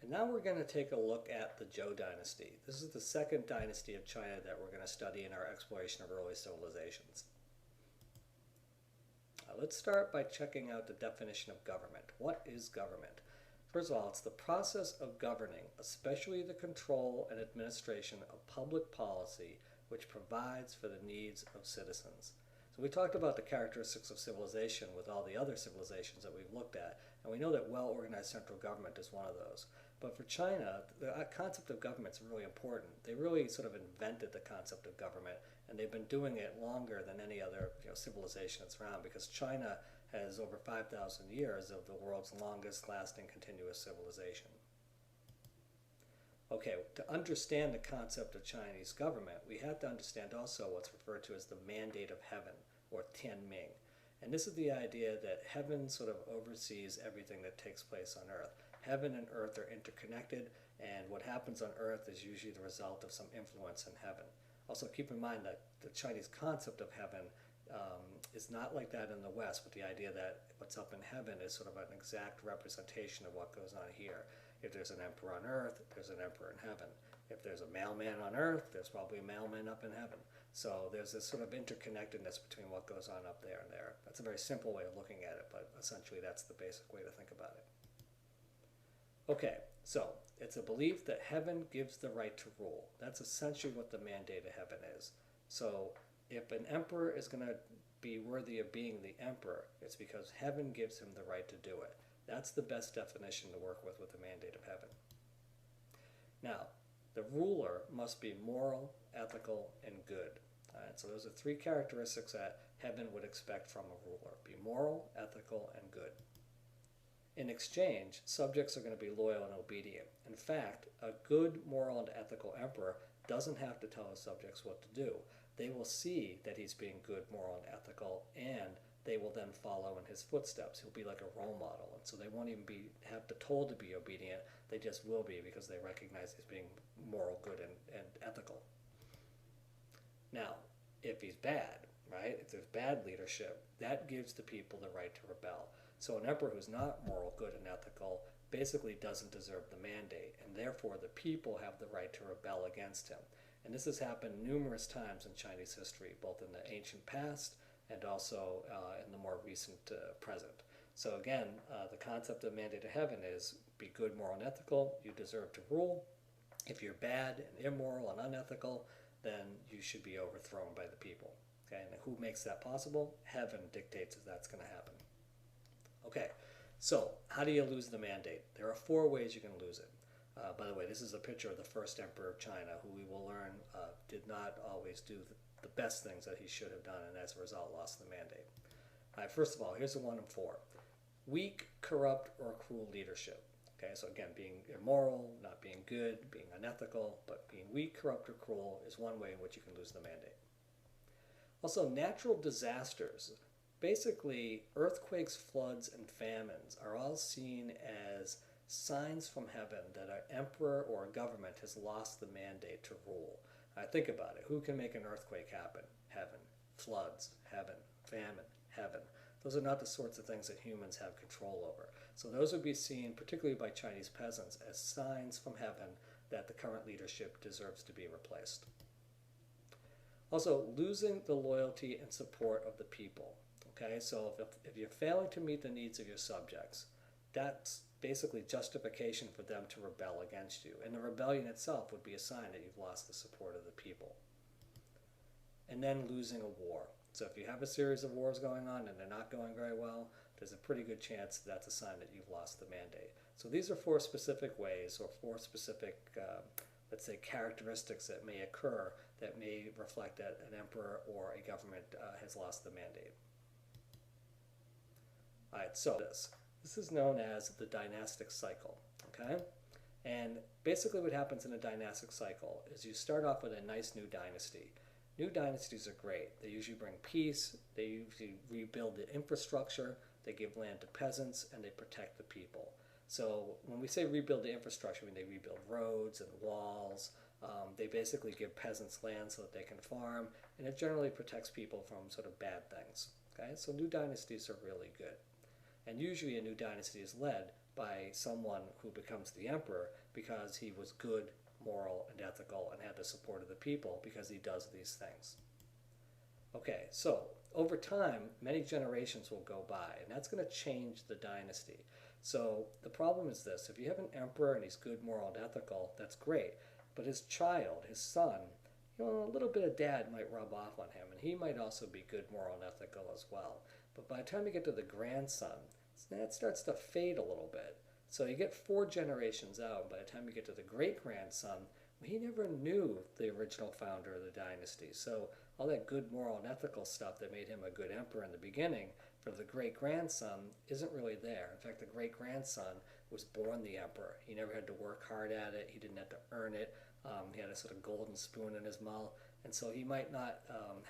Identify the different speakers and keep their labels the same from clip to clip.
Speaker 1: And now we're going to take a look at the Zhou Dynasty. This is the second dynasty of China that we're going to study in our exploration of early civilizations. Let's start by checking out the definition of government. What is government? First of all, it's the process of governing, especially the control and administration of public policy which provides for the needs of citizens. So we talked about the characteristics of civilization with all the other civilizations that we've looked at, and we know that well-organized central government is one of those. But for China, the concept of government is really important. They really sort of invented the concept of government, and they've been doing it longer than any other civilization that's around, because China has over 5,000 years of the world's longest lasting continuous civilization. Okay, to understand the concept of Chinese government, we have to understand also what's referred to as the mandate of heaven, or Tianming. And this is the idea that heaven sort of oversees everything that takes place on earth. Heaven and earth are interconnected, and what happens on earth is usually the result of some influence in heaven. Also, keep in mind that the Chinese concept of heaven is not like that in the West, with the idea that what's up in heaven is sort of an exact representation of what goes on here. If there's an emperor on earth, there's an emperor in heaven. If there's a mailman on earth, there's probably a mailman up in heaven. So there's this sort of interconnectedness between what goes on up there and there. That's a very simple way of looking at it, but essentially that's the basic way to think about it. Okay, so it's a belief that heaven gives the right to rule. That's essentially what the mandate of heaven is. So if an emperor is going to be worthy of being the emperor, it's because heaven gives him the right to do it. That's the best definition to work with the mandate of heaven. Now, the ruler must be moral, ethical, and good. So those are three characteristics that heaven would expect from a ruler. Be moral, ethical, and good. In exchange, subjects are going to be loyal and obedient. In fact, a good, moral, and ethical emperor doesn't have to tell his subjects what to do. They will see that he's being good, moral, and ethical, and they will then follow in his footsteps. He'll be like a role model, and so they won't even have to told to be obedient. They just will be, because they recognize he's being moral, good, and ethical. Now, if he's bad, right? If there's bad leadership, that gives the people the right to rebel. So an emperor who's not moral, good, and ethical basically doesn't deserve the mandate, and therefore the people have the right to rebel against him. And this has happened numerous times in Chinese history, both in the ancient past and also in the more recent present. So again, the concept of mandate of heaven is be good, moral, and ethical. You deserve to rule. If you're bad and immoral and unethical, then you should be overthrown by the people. Okay, and who makes that possible? Heaven dictates that that's going to happen. Okay, so how do you lose the mandate? There are 4 ways you can lose it. By the way, this is a picture of the first emperor of China, who we will learn did not always do the best things that he should have done, and as a result lost the mandate. All right, first of all, here's the 1 and 4. Weak, corrupt, or cruel leadership. Okay, so again, being immoral, not being good, being unethical, but being weak, corrupt, or cruel is one way in which you can lose the mandate. Also, natural disasters. Basically, earthquakes, floods, and famines are all seen as signs from heaven that an emperor or a government has lost the mandate to rule. Think about it. Who can make an earthquake happen? Heaven. Floods, heaven. Famine, heaven. Those are not the sorts of things that humans have control over. So those would be seen, particularly by Chinese peasants, as signs from heaven that the current leadership deserves to be replaced. Also, losing the loyalty and support of the people. Okay, so if you're failing to meet the needs of your subjects, that's basically justification for them to rebel against you. And the rebellion itself would be a sign that you've lost the support of the people. And then losing a war. So if you have a series of wars going on and they're not going very well, there's a pretty good chance that's a sign that you've lost the mandate. So these are 4 specific ways, or 4 specific, let's say, characteristics that may occur that may reflect that an emperor or a government has lost the mandate. All right, so this is known as the dynastic cycle, okay? And basically what happens in a dynastic cycle is you start off with a nice new dynasty. New dynasties are great. They usually bring peace, they usually rebuild the infrastructure, they give land to peasants, and they protect the people. So when we say rebuild the infrastructure, I mean they rebuild roads and walls. They basically give peasants land so that they can farm, and it generally protects people from sort of bad things. Okay, so new dynasties are really good. And usually a new dynasty is led by someone who becomes the emperor because he was good, moral, and ethical and had the support of the people because he does these things. Okay, so over time, many generations will go by, and that's going to change the dynasty. So the problem is this: if you have an emperor and he's good, moral, and ethical, that's great. But his child, his son, a little bit of dad might rub off on him, and he might also be good, moral, and ethical as well. But by the time you get to the grandson, that starts to fade a little bit. So you get 4 generations out, and by the time you get to the great-grandson, he never knew the original founder of the dynasty. So all that good, moral, and ethical stuff that made him a good emperor in the beginning for the great-grandson isn't really there. In fact, the great-grandson was born the emperor. He never had to work hard at it. He didn't have to earn it. He had a sort of golden spoon in his mouth. And so he might not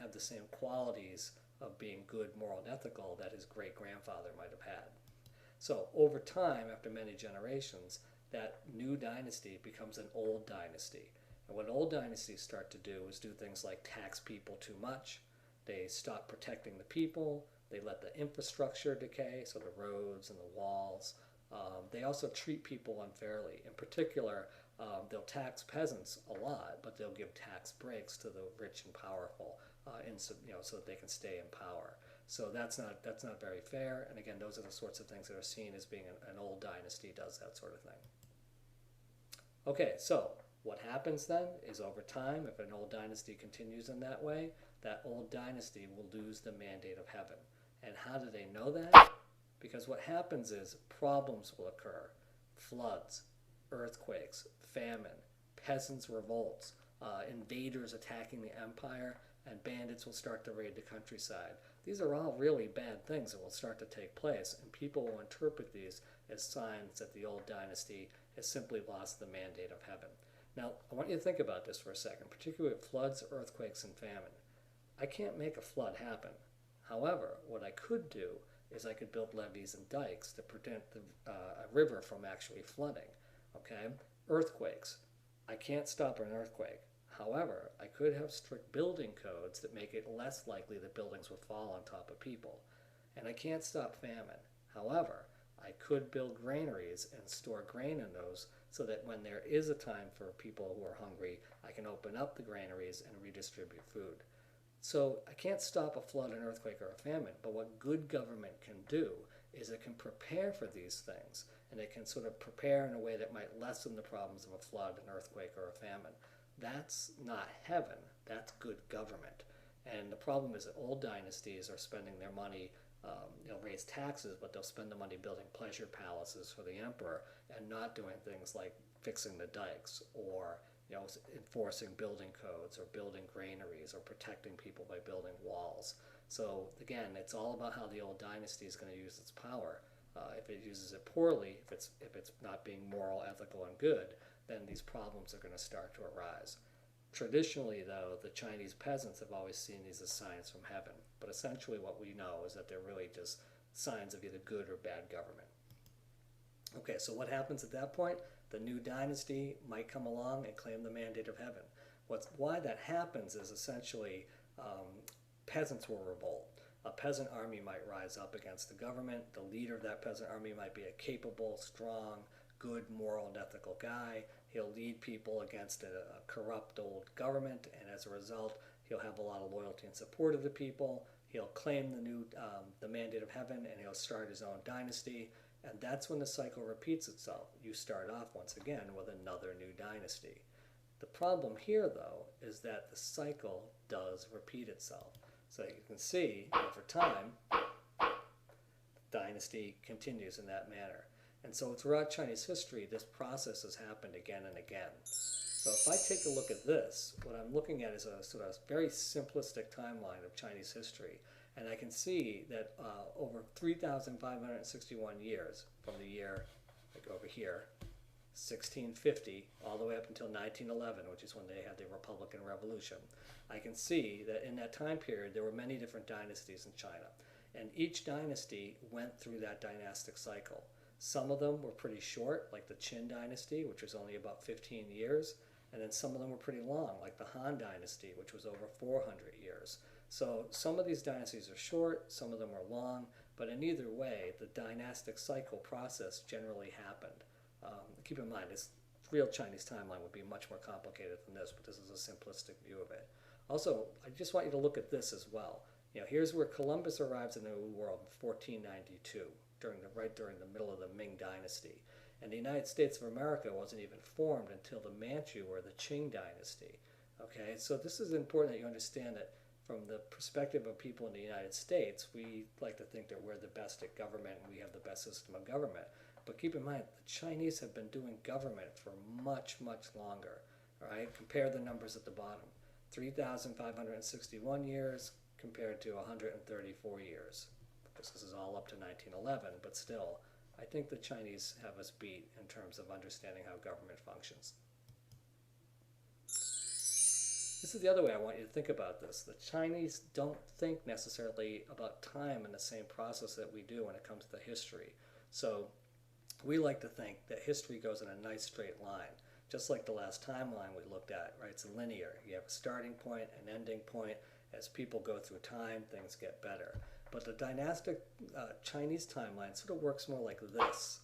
Speaker 1: have the same qualities of being good, moral, and ethical that his great-grandfather might have had. So over time, after many generations, that new dynasty becomes an old dynasty. And what old dynasties start to do is do things like tax people too much. They stop protecting the people. They let the infrastructure decay, so the roads and the walls. They also treat people unfairly. In particular, they'll tax peasants a lot, but they'll give tax breaks to the rich and powerful, so that they can stay in power. So that's not very fair. And again, those are the sorts of things that are seen as being an old dynasty does that sort of thing. Okay, so what happens then is over time, if an old dynasty continues in that way, that old dynasty will lose the mandate of heaven. And how do they know that? Because what happens is problems will occur. Floods, earthquakes, famine, peasants' revolts, invaders attacking the empire, and bandits will start to raid the countryside. These are all really bad things that will start to take place, and people will interpret these as signs that the old dynasty has simply lost the mandate of heaven. Now, I want you to think about this for a second, particularly with floods, earthquakes, and famine. I can't make a flood happen. However, what I could do is I could build levees and dikes to prevent a river from actually flooding. Okay? Earthquakes. I can't stop an earthquake. However, I could have strict building codes that make it less likely that buildings will fall on top of people. And I can't stop famine. However, I could build granaries and store grain in those so that when there is a time for people who are hungry, I can open up the granaries and redistribute food. So I can't stop a flood, an earthquake, or a famine, but what good government can do is it can prepare for these things, and it can sort of prepare in a way that might lessen the problems of a flood, an earthquake, or a famine. That's not heaven, that's good government. And the problem is that old dynasties are spending their money, they'll raise taxes, but they'll spend the money building pleasure palaces for the emperor and not doing things like fixing the dikes or enforcing building codes or building granaries or protecting people by building walls. So again, it's all about how the old dynasty is going to use its power. If it uses it poorly, if it's not being moral, ethical, and good, then these problems are going to start to arise. Traditionally, though, the Chinese peasants have always seen these as signs from heaven. But essentially what we know is that they're really just signs of either good or bad government. Okay, so what happens at that point? The new dynasty might come along and claim the mandate of heaven. Why that happens is essentially peasants will revolt. A peasant army might rise up against the government. The leader of that peasant army might be a capable, strong, good, moral, and ethical guy. He'll lead people against a corrupt old government, and as a result, he'll have a lot of loyalty and support of the people. He'll claim the mandate of heaven, and he'll start his own dynasty. And that's when the cycle repeats itself. You start off once again with another new dynasty. The problem here, though, is that the cycle does repeat itself. So you can see, over time, the dynasty continues in that manner. And so throughout Chinese history, this process has happened again and again. So if I take a look at this, what I'm looking at is a sort of very simplistic timeline of Chinese history. And I can see that over 3,561 years, from the year, like over here, 1650, all the way up until 1911, which is when they had the Republican Revolution, I can see that in that time period there were many different dynasties in China. And each dynasty went through that dynastic cycle. Some of them were pretty short, like the Qin dynasty, which was only about 15 years. And then some of them were pretty long, like the Han dynasty, which was over 400 years. So some of these dynasties are short, some of them are long, But in either way, the dynastic cycle process generally happened. Keep in mind, this real Chinese timeline would be much more complicated than this, but this is a simplistic view of it. Also, I just want you to look at this as well. Here's where Columbus arrives in the New World in 1492, right during the middle of the Ming Dynasty. And the United States of America wasn't even formed until the Manchu or the Qing Dynasty. Okay, so this is important that you understand that from the perspective of people in the United States, we like to think that we're the best at government and we have the best system of government. But keep in mind, the Chinese have been doing government for much, much longer. All right, compare the numbers at the bottom. 3,561 years compared to 134 years. This is all up to 1911, but still, I think the Chinese have us beat in terms of understanding how government functions. This is the other way I want you to think about this. The Chinese don't think necessarily about time in the same process that we do when it comes to history. So we like to think that history goes in a nice straight line, just like the last timeline we looked at, right? It's linear. You have a starting point, an ending point. As people go through time, things get better. But the dynastic Chinese timeline sort of works more like this.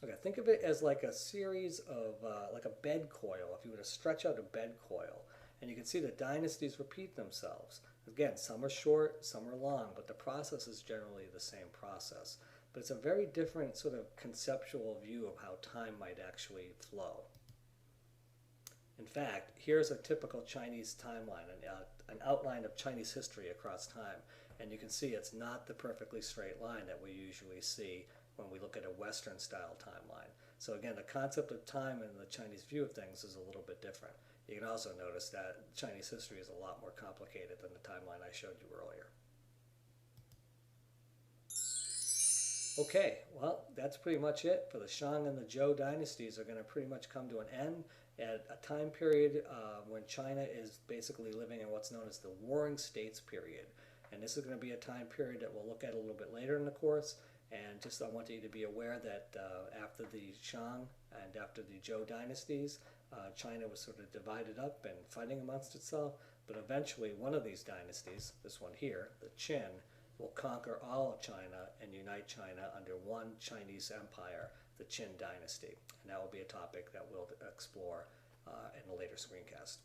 Speaker 1: Okay, think of it as like a series of, like a bed coil, if you were to stretch out a bed coil. And you can see the dynasties repeat themselves. Again, some are short, some are long, but the process is generally the same process. But it's a very different sort of conceptual view of how time might actually flow. In fact, here's a typical Chinese timeline, an outline of Chinese history across time. And you can see it's not the perfectly straight line that we usually see when we look at a Western style timeline. So again, the concept of time in the Chinese view of things is a little bit different. You can also notice that Chinese history is a lot more complicated than the timeline I showed you earlier. Okay, well, that's pretty much it. For the Shang and the Zhou dynasties are going to pretty much come to an end at a time period when China is basically living in what's known as the Warring States period. And this is going to be a time period that we'll look at a little bit later in the course. And just I want you to be aware that after the Shang and after the Zhou dynasties, China was sort of divided up and fighting amongst itself. But eventually one of these dynasties, this one here, the Qin, will conquer all of China and unite China under one Chinese empire, the Qin Dynasty. And that will be a topic that we'll explore in a later screencast.